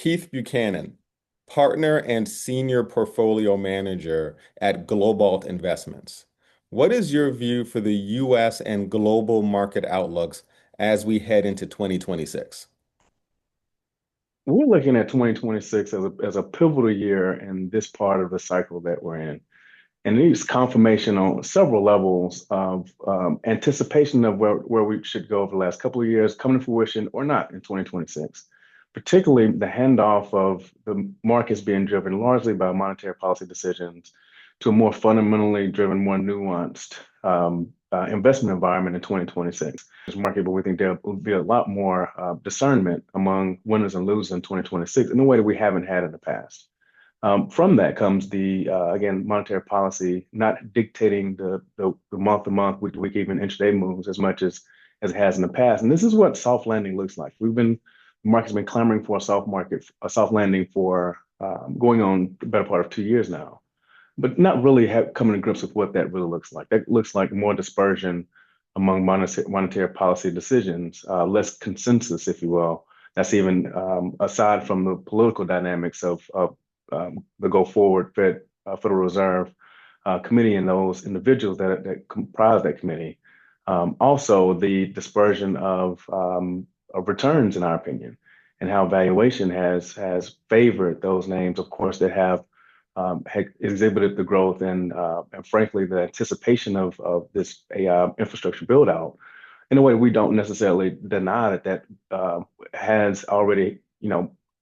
Keith Buchanan, partner and senior portfolio manager at Globalt Investments. What is your view for the US and global market outlooks as we head into 2026? We're looking at 2026 as a pivotal year in this part of the cycle that we're in. And it needs confirmation on several levels of anticipation of where we should go over the last couple of years, coming to fruition or not in 2026. Particularly the handoff of the markets being driven largely by monetary policy decisions to a more fundamentally driven, more nuanced investment environment in 2026. This market, but we think there will be a lot more discernment among winners and losers in 2026 in a way that we haven't had in the past. From that comes the again monetary policy not dictating the month to month, week to week, even intraday moves as much as it has in the past. And this is what soft landing looks like. The market's been clamoring for a soft landing for going on the better part of 2 years now, but not really coming to grips with what that really looks like. That looks like more dispersion among monetary policy decisions, less consensus, if you will. That's even aside from the political dynamics of the go forward Federal Reserve Committee and those individuals that comprise that committee. Also, the dispersion of returns, in our opinion, and how valuation has favored those names, of course, that have exhibited the growth and frankly the anticipation of this AI infrastructure build out in a way we don't necessarily deny that has already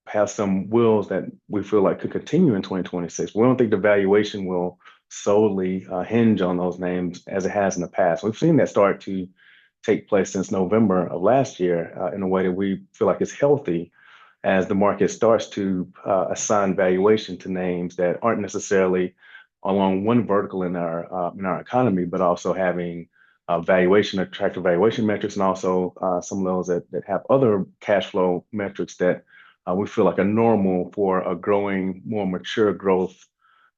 has some wills that we feel like could continue in 2026. We don't think the valuation will solely hinge on those names as it has in the past. We've seen that start to take place since November of last year in a way that we feel like is healthy as the market starts to assign valuation to names that aren't necessarily along one vertical in our economy, but also having attractive valuation metrics, and also some of those that have other cash flow metrics that we feel like are normal for a growing, more mature growth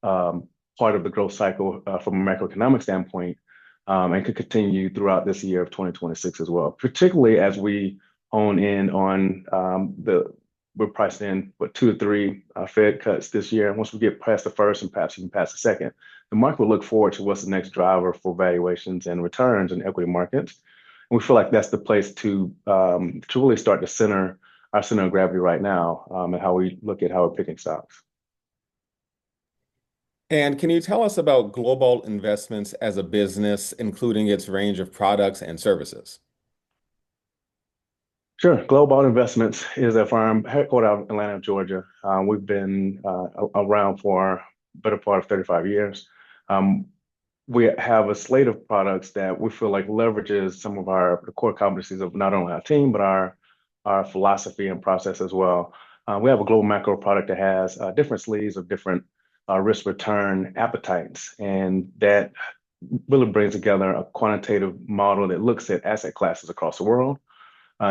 part of the growth cycle from a macroeconomic standpoint, and could continue throughout this year of 2026 as well, particularly as we hone in on we're priced in what 2 to 3 Fed cuts this year. And once we get past the first and perhaps even past the second, the market will look forward to what's the next driver for valuations and returns in equity markets. And we feel like that's the place to really start to center our center of gravity right now, and how we look at how we're picking stocks. And can you tell us about Global Investments as a business, including its range of products and services? Sure. Globalt Investments is a firm headquartered out of Atlanta, Georgia. We've been around for a better part of 35 years. Um, we have a slate of products that we feel like leverages some of the core competencies of not only our team, but our philosophy and process as well. We have a global macro product that has different sleeves of different risk return appetites, and that really brings together a quantitative model that looks at asset classes across the world,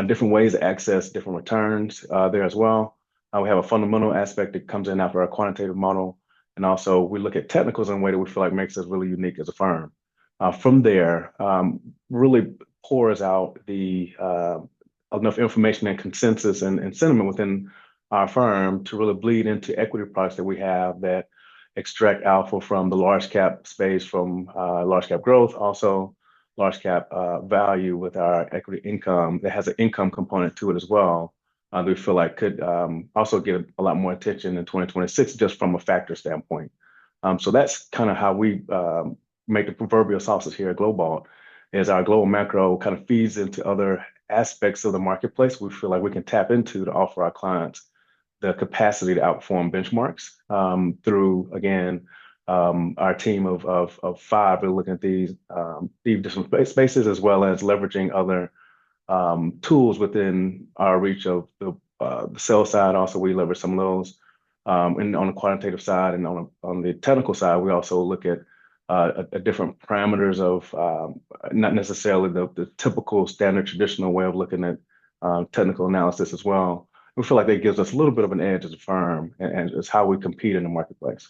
different ways to access different returns there as well. We have a fundamental aspect that comes in after our quantitative model. And also, we look at technicals in a way that we feel like makes us really unique as a firm. From there, really pours out the enough information and consensus and sentiment within our firm to really bleed into equity products that we have that extract alpha from the large cap space, from large cap growth, also large cap value with our equity income that has an income component to it as well. We feel like could also get a lot more attention in 2026 just from a factor standpoint. So that's kind of how we make the proverbial sausage here at Globalt, is our global macro kind of feeds into other aspects of the marketplace we feel like we can tap into to offer our clients the capacity to outperform benchmarks through, again, our team of five. We're looking at these different spaces as well as leveraging other tools within our reach of the sell side. Also, we leverage some of those. And on the quantitative side and on the technical side, we also look at different parameters of not necessarily the typical standard traditional way of looking at technical analysis as well. We feel like that gives us a little bit of an edge as a firm, and it's how we compete in the marketplace.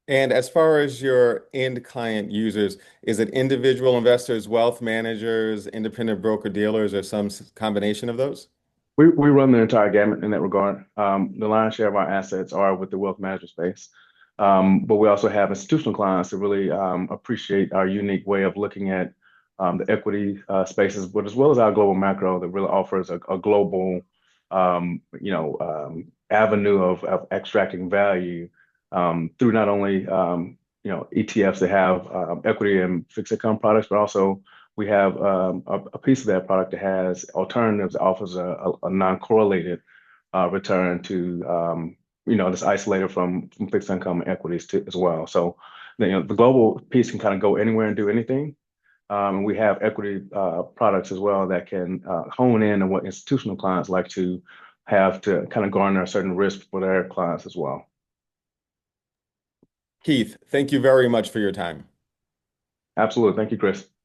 And as far as your end client users, is it individual investors, wealth managers, independent broker dealers, or some combination of those? We run the entire gamut in that regard. The lion's share of our assets are with the wealth management space. But we also have institutional clients that really appreciate our unique way of looking at the equity spaces, but as well as our global macro that really offers a global, avenue of extracting value through not only ETFs that have equity and fixed income products, but also we have a piece of that product that has alternatives that offers a non-correlated return to that's isolated from fixed income and equities too, as well. So the global piece can kind of go anywhere and do anything. And we have equity products as well that can hone in on what institutional clients like to have to kind of garner a certain risk for their clients as well. Keith, thank you very much for your time. Absolutely. Thank you, Chris.